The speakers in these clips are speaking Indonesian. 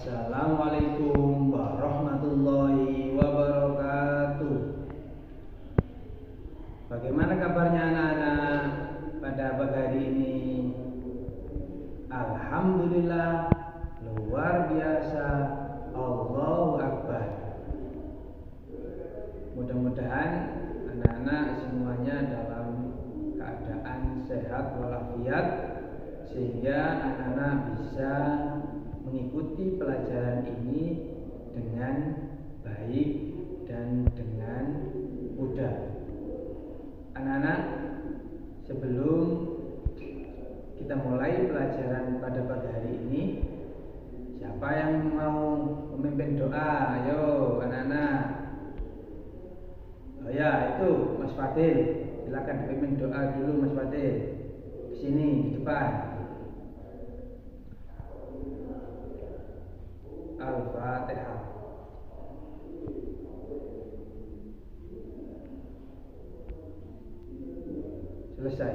Assalamualaikum warahmatullahi wabarakatuh. Bagaimana kabarnya anak-anak pada pagi hari ini? Alhamdulillah, luar biasa, Allahu Akbar. Mudah-mudahan anak-anak semuanya dalam keadaan sehat walafiat, sehingga anak-anak bisa mengikuti pelajaran ini dengan baik dan dengan mudah. Anak-anak, sebelum kita mulai pelajaran pada pagi hari ini, siapa yang mau memimpin doa? Ayo anak-anak. Oh ya, itu Mas Fadil. Silakan dipimpin doa dulu Mas Fadil. Di sini di depan. Al-Fatihah. Selesai.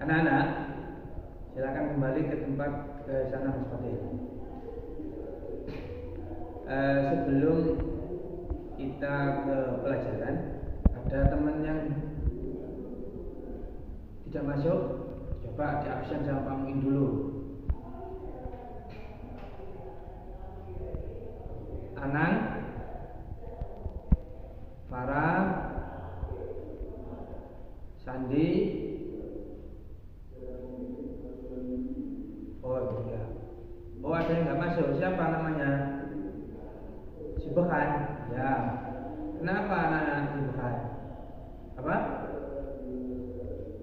Anak-anak, silakan kembali ke tempat ke sana Mas Fadil. Sebelum kita ke pelajaran, ada teman yang tidak masuk, coba di absen sama Pak Muin dulu. Anang, Farah, Sandi. Oh iya. Oh, ada yang nggak masuk. Siapa namanya? Si Bekan. Ya. Kenapa anak-anak si Bekan? Apa?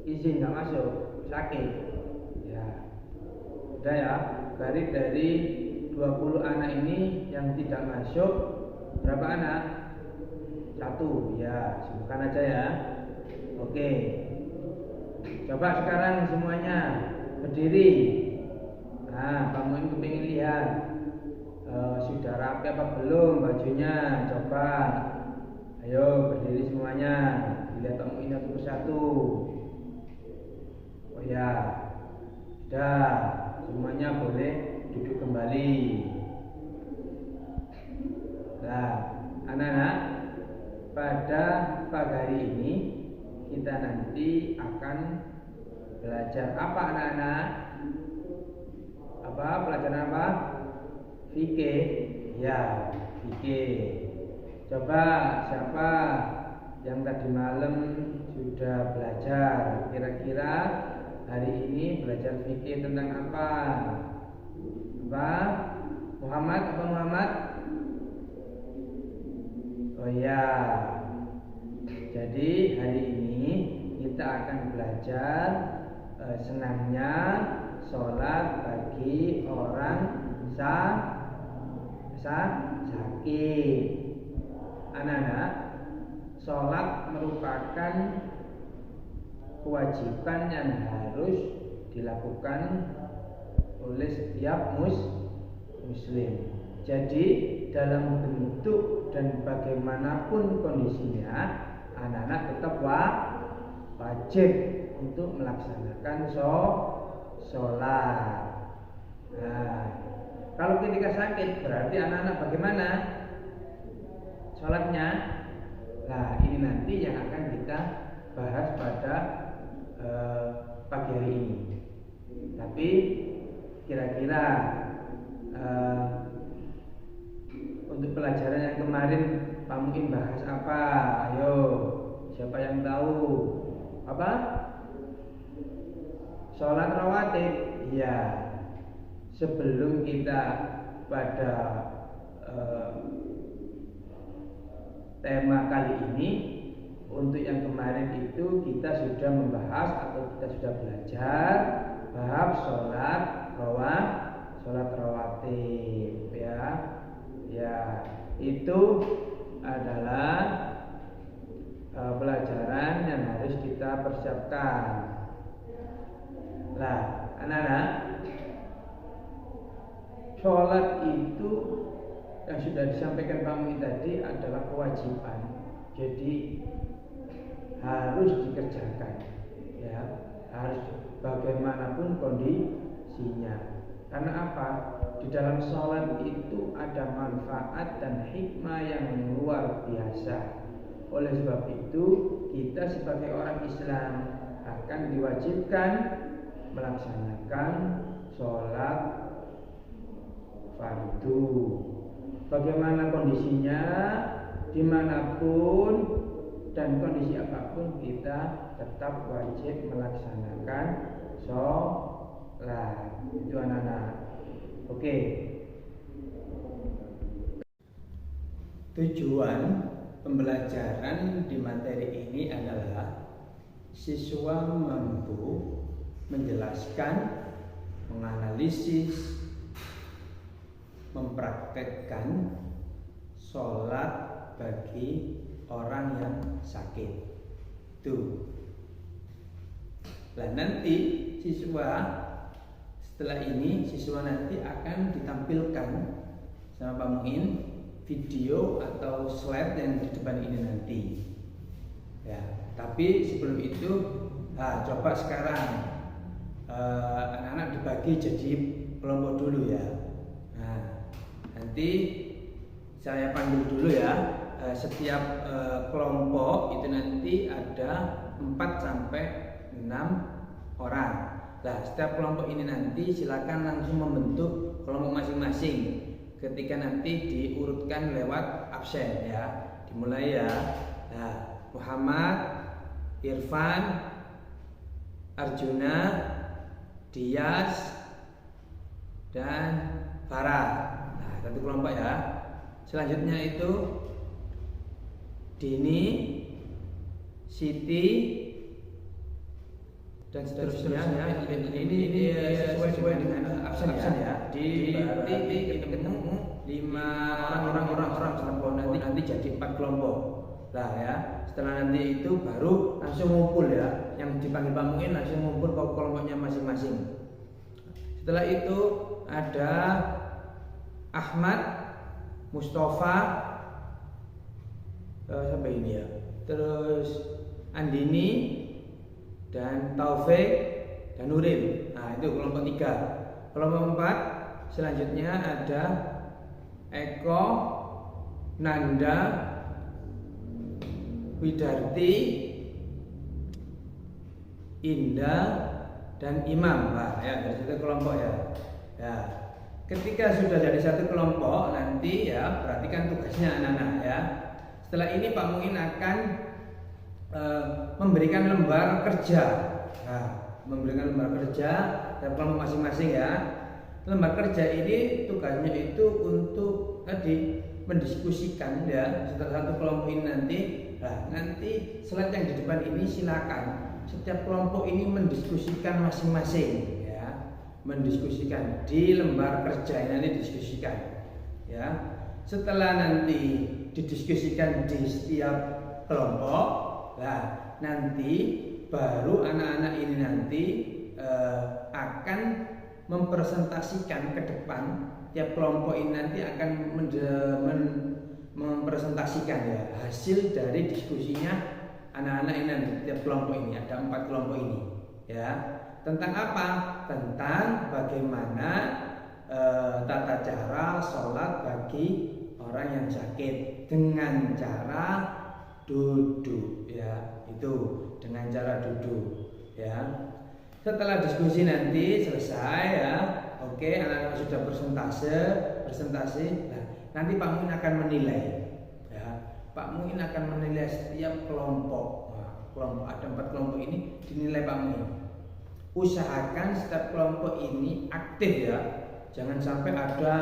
Izin nggak masuk. Sakit. Ya. Udah ya. Dari 20 anak ini yang tidak masuk, berapa anak? 1. Ya, sebutkan aja ya. Oke. Coba sekarang semuanya berdiri. Nah, kamu ini kepingin lihat sudah rapi apa belum bajunya? Coba. Ayo berdiri semuanya. Dilihat kamu ini satu persatu. Oh ya. Sudah. Semuanya boleh duduk kembali. Nah, anak-anak, pada pagi hari ini kita nanti akan belajar apa anak-anak? Apa? Pelajaran apa? Fikih. Ya, fikih. Coba siapa yang tadi malam sudah belajar? Kira-kira hari ini belajar fikih tentang apa? Apa? Muhammad? Apa Muhammad? Oh ya. Jadi hari ini kita akan belajar senangnya sholat bagi orang sakit. Anak-anak, sholat merupakan kewajiban yang harus dilakukan oleh setiap muslim. Jadi dalam bentuk dan bagaimanapun kondisinya, anak-anak tetap wajib untuk melaksanakan sholat. Nah, kalau ketika sakit berarti anak-anak bagaimana sholatnya? Nah, ini nanti yang akan kita bahas pada pagi hari ini. Tapi kira-kira untuk pelajaran yang kemarin Pak Muin bahas apa? Ayo, siapa yang tahu? Apa? Sholat rawatib. Ya. Sebelum kita pada tema kali ini, untuk yang kemarin itu kita sudah membahas atau kita sudah belajar bab sholat rawatib ya. Ya, itu adalah pelajaran yang harus kita persiapkan. Nah, anak-anak, sholat itu yang sudah disampaikan Pak Muin tadi adalah kewajiban. Jadi harus dikerjakan, ya, harus bagaimanapun kondisinya. Karena apa? Di dalam sholat itu ada manfaat dan hikmah yang luar biasa. Oleh sebab itu, kita sebagai orang Islam akan diwajibkan melaksanakan sholat fardu. Bagaimana kondisinya, dimanapun dan kondisi apapun, kita tetap wajib melaksanakan sholat. Itu anak-anak. Oke. Tujuan pembelajaran di materi ini adalah siswa mampu menjelaskan, menganalisis, mempraktekkan sholat bagi orang yang sakit. Tuh. Nah, nanti setelah ini siswa nanti akan ditampilkan sama Pak Muin video atau slide yang di depan ini nanti. Ya, tapi sebelum itu, coba sekarang anak-anak dibagi jadi kelompok dulu ya. Nah, nanti saya panggil dulu ya. Setiap kelompok itu nanti ada 4 sampai 6 orang. Nah, setiap kelompok ini nanti silakan langsung membentuk kelompok masing-masing. Ketika nanti diurutkan lewat absen ya. Dimulai ya. Nah, Muhammad, Irfan, Arjuna, Dias, dan Farah. Nah, satu kelompok ya. Selanjutnya itu Dini, Siti, dan seterusnya. Ini sesuai dengan absen ya. Nanti ketemu 5 orang nanti jadi 4 kelompok. Lah ya. Setelah nanti itu baru langsung ngumpul ya. Yang dipanggil Pak Muin langsung ngumpul ke kelompoknya masing-masing. Setelah itu ada Ahmad, Mustafa, sampai ini ya. Terus Andini dan Taufik dan Nuril. Nah, itu kelompok 3. Kelompok 4 selanjutnya ada Eko, Nanda, Widarti, Indah, dan Imam. Nah, ya, dari satu kelompok ya. Ya. Ketika sudah jadi satu kelompok nanti ya, perhatikan tugasnya anak-anak ya. Setelah ini Pak Muin akan memberikan lembar kerja. Nah, memberikan lembar kerja dan kelompok masing-masing ya. Lembar kerja ini tugasnya itu untuk tadi mendiskusikan ya. Setelah satu kelompok ini nanti slide yang di depan ini silakan setiap kelompok ini mendiskusikan masing-masing ya. Mendiskusikan di lembar kerja ini nanti didiskusikan ya. Setelah nanti didiskusikan di setiap kelompok, nah nanti baru anak-anak ini nanti akan mempresentasikan ke depan. Tiap kelompok ini nanti akan mempresentasikan ya hasil dari diskusinya anak-anak ini nanti. Tiap kelompok ini ada 4 kelompok ini ya. Tentang apa? Tentang bagaimana tata cara sholat bagi orang yang sakit dengan cara duduk ya. Itu dengan cara duduk ya. Setelah diskusi nanti selesai ya, oke, anak-anak sudah presentasi. Nah, nanti Pak Muin akan menilai ya. Pak Muin akan menilai setiap kelompok. Nah, kelompok ada 4 kelompok ini dinilai Pak Muin. Usahakan setiap kelompok ini aktif ya. Jangan sampai ada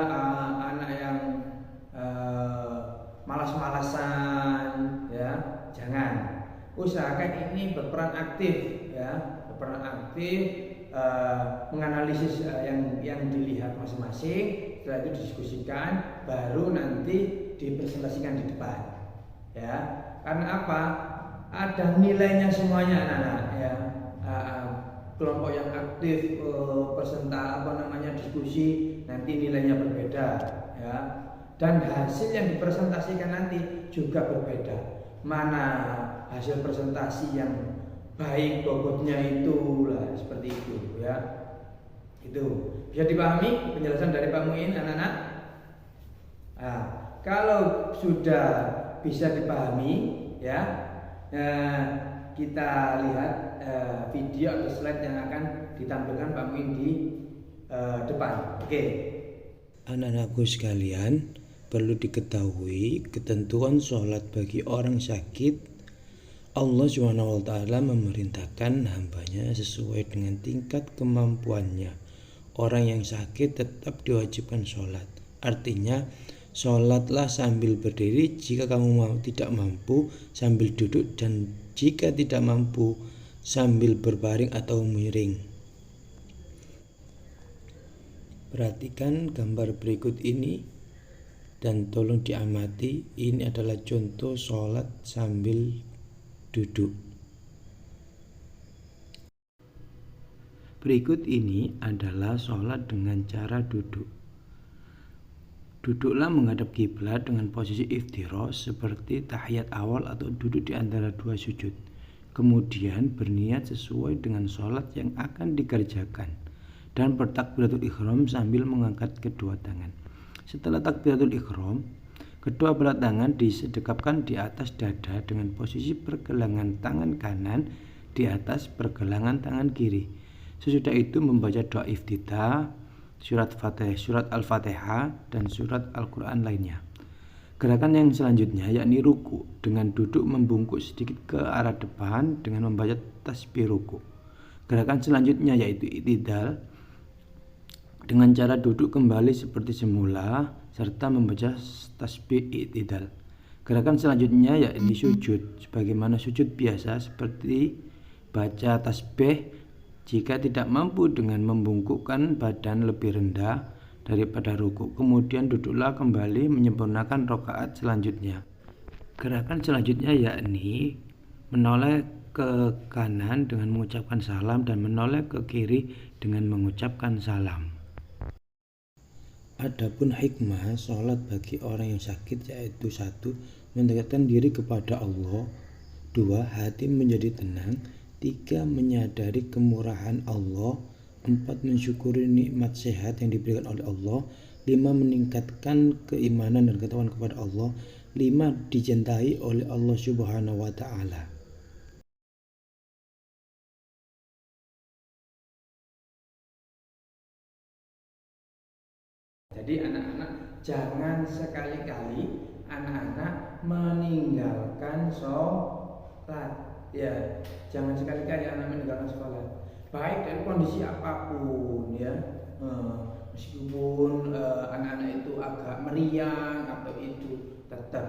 anak yang malas-malasan ya. Jangan. Usahakan ini berperan aktif ya. Berperan aktif menganalisis yang dilihat masing-masing. Setelah itu didiskusikan, baru nanti dipresentasikan di depan ya. Karena apa? Ada nilainya semuanya anak-anak ya. Kelompok yang aktif diskusi nanti nilainya berbeda ya. Dan hasil yang dipresentasikan nanti juga berbeda. Mana hasil presentasi yang baik bobotnya itu lah, seperti itu ya. Itu bisa dipahami penjelasan dari Pak Muin, anak-anak? Nah, kalau sudah bisa dipahami, ya, kita lihat video atau slide yang akan ditampilkan Pak Muin di depan. Oke. Anak-anakku sekalian, perlu diketahui ketentuan sholat bagi orang sakit. Allah SWT memerintahkan hambanya sesuai dengan tingkat kemampuannya. Orang yang sakit tetap diwajibkan sholat. Artinya, sholatlah sambil berdiri jika kamu tidak mampu, sambil duduk, dan jika tidak mampu, sambil berbaring atau miring. Perhatikan gambar berikut ini dan tolong diamati. Ini adalah contoh sholat sambil duduk. Berikut ini adalah sholat dengan cara duduk. Duduklah menghadap kiblat dengan posisi iftirash seperti tahiyat awal atau duduk di antara dua sujud. Kemudian berniat sesuai dengan sholat yang akan dikerjakan dan bertakbiratul ihram sambil mengangkat kedua tangan. Setelah takbiratul ihram, kedua belah tangan disedekapkan di atas dada dengan posisi pergelangan tangan kanan di atas pergelangan tangan kiri. Sesudah itu membaca doa iftitah, surat Al-Fatihah, dan surat Al-Quran lainnya. Gerakan yang selanjutnya yakni ruku, dengan duduk membungkuk sedikit ke arah depan dengan membaca tasbih ruku. Gerakan selanjutnya yaitu i'tidal, dengan cara duduk kembali seperti semula serta membaca tasbih i'tidal. Gerakan selanjutnya yakni sujud, sebagaimana sujud biasa seperti baca tasbih. Jika tidak mampu dengan membungkukkan badan lebih rendah daripada ruku, kemudian duduklah kembali menyempurnakan rakaat selanjutnya. Gerakan selanjutnya yakni menoleh ke kanan dengan mengucapkan salam dan menoleh ke kiri dengan mengucapkan salam. Adapun hikmah sholat bagi orang yang sakit yaitu 1. Mendekatkan diri kepada Allah, 2. Hati menjadi tenang, 3. Menyadari kemurahan Allah, 4. Mensyukuri nikmat sehat yang diberikan oleh Allah, 5. Meningkatkan keimanan dan ketakwaan kepada Allah, 5. Dicintai oleh Allah Subhanahu wa Ta'ala. Jadi anak-anak jangan sekali-kali anak-anak meninggalkan sholat. Ya, jangan sekali-kali anak meninggalkan sholat. Baik dari kondisi apapun, ya. Meskipun anak-anak itu agak meriang atau itu tetap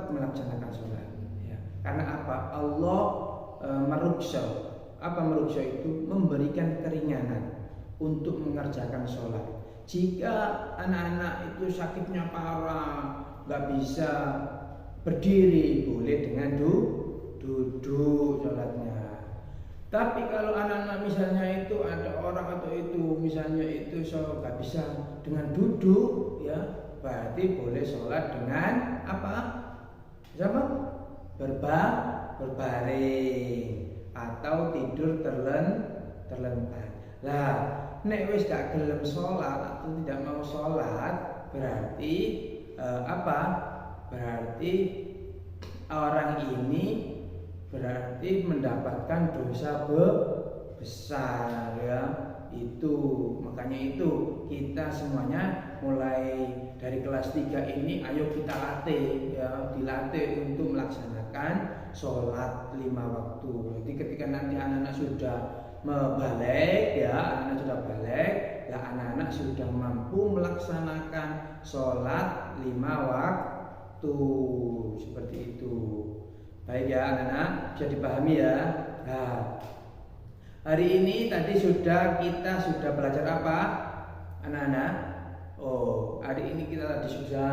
melaksanakan sholat. Ya. Karena apa? Allah meruksa. Apa meruksa itu? Memberikan keringanan untuk mengerjakan sholat. Jika anak-anak itu sakitnya parah, nggak bisa berdiri, boleh dengan duduk sholatnya. Tapi kalau anak-anak misalnya itu ada orang atau itu misalnya itu nggak bisa dengan duduk, ya berarti boleh sholat dengan apa? Sama? Berbaring atau tidur terlentang. Lah, nek wis gak gelem sholat atau tidak mau sholat, berarti apa? Berarti orang ini berarti mendapatkan dosa besar, ya. Itu makanya itu kita semuanya mulai dari kelas 3 ini ayo kita latih, ya, dilatih untuk melaksanakan sholat 5 waktu. Jadi ketika nanti anak-anak sudah balik, ya, anak-anak sudah balik, ya anak-anak sudah mampu melaksanakan sholat 5 waktu seperti itu. Baik ya anak-anak, bisa dipahami ya. Nah, hari ini tadi kita sudah belajar apa anak-anak? Oh, hari ini kita tadi sudah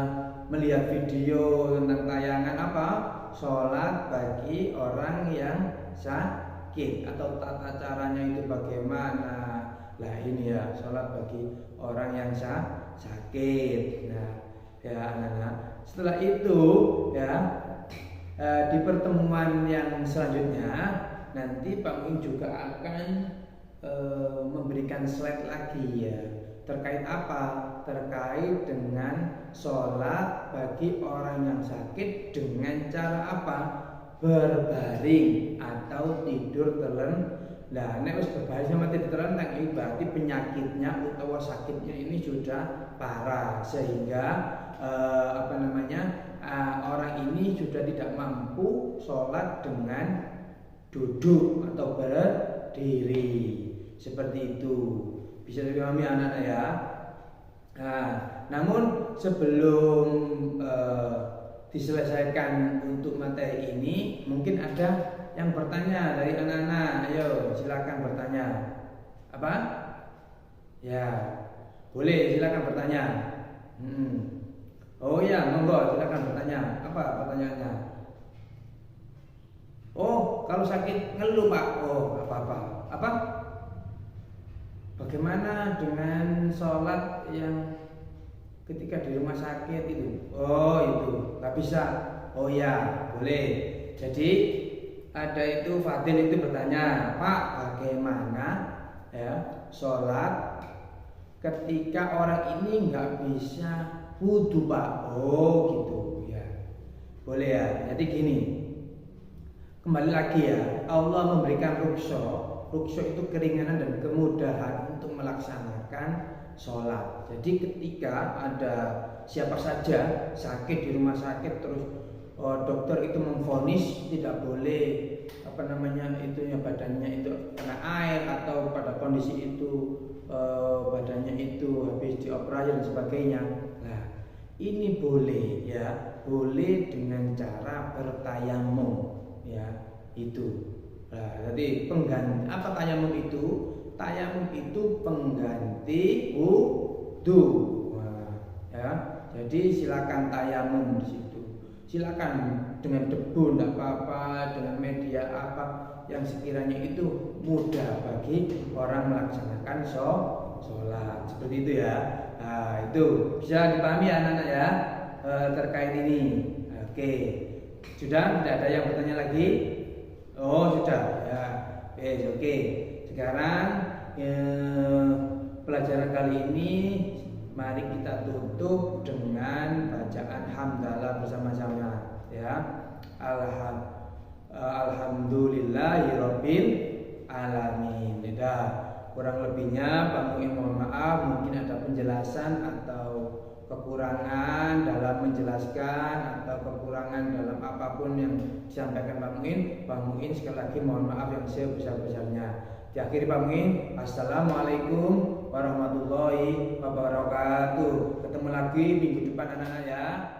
melihat video tentang tayangan apa? Sholat bagi orang yang sakit, atau tata caranya itu bagaimana. Lah ini ya, sholat bagi orang yang sakit. Nah, ya anak-anak, setelah itu ya di pertemuan yang selanjutnya nanti Pak Min juga akan memberikan slide lagi ya. Terkait apa? Terkait dengan sholat bagi orang yang sakit dengan cara apa? Berbaring atau tidur telentang. Nah, nek wis berbaring sama tidur telentang itu berarti penyakitnya atau sakitnya ini sudah parah sehingga orang ini sudah tidak mampu sholat dengan duduk atau berdiri. Seperti itu, bisa dipahami anak ya. Nah, namun sebelum diselesaikan untuk materi ini, mungkin ada yang bertanya dari anak-anak. Ayo, silakan bertanya. Apa? Ya, boleh silakan bertanya. Oh ya, monggo silakan bertanya. Apa pertanyaannya? Oh, kalau sakit ngeluh Pak. Oh, apa-apa. Apa? Bagaimana dengan sholat yang ketika di rumah sakit itu? Oh itu, nggak bisa. Oh ya, boleh. Jadi ada itu Fadil itu bertanya, Pak, bagaimana ya sholat ketika orang ini nggak bisa wudu Pak? Oh gitu ya, boleh ya. Jadi gini, kembali lagi ya, Allah memberikan rukhsah. Rukhsah itu keringanan dan kemudahan untuk melaksanakan sholat. Jadi ketika ada siapa saja sakit di rumah sakit terus dokter itu memvonis tidak boleh badannya itu kena air atau pada kondisi itu badannya itu habis dioperasi dan sebagainya. Nah, ini boleh ya, boleh dengan cara bertayamum ya itu. Nah, jadi pengganti apa tayamum itu? Tayamum itu pengganti wudu. Nah, ya. Jadi silakan tayamum di situ. Silakan dengan debu enggak apa-apa, dengan media apa yang sekiranya itu mudah bagi orang melaksanakan sholat. Seperti itu ya. Nah, itu bisa dipahami anak-anak ya terkait ini. Oke. Sudah tidak ada yang bertanya lagi? Oh sudah ya, oke. Sekarang pelajaran kali ini mari kita tutup dengan bacaan hamdalah bersama-sama ya. Alhamdulillahirabbil alamin. Ya, kurang lebihnya Pak Muin mohon maaf, mungkin ada penjelasan atau kekurangan dalam menjelaskan atau kekurangan dalam apapun yang disampaikan Pak Muin sekali lagi mohon maaf yang sebesar-besarnya. Diakhiri Pak Muin, assalamualaikum warahmatullahi wabarakatuh. Ketemu lagi minggu depan anak-anak ya.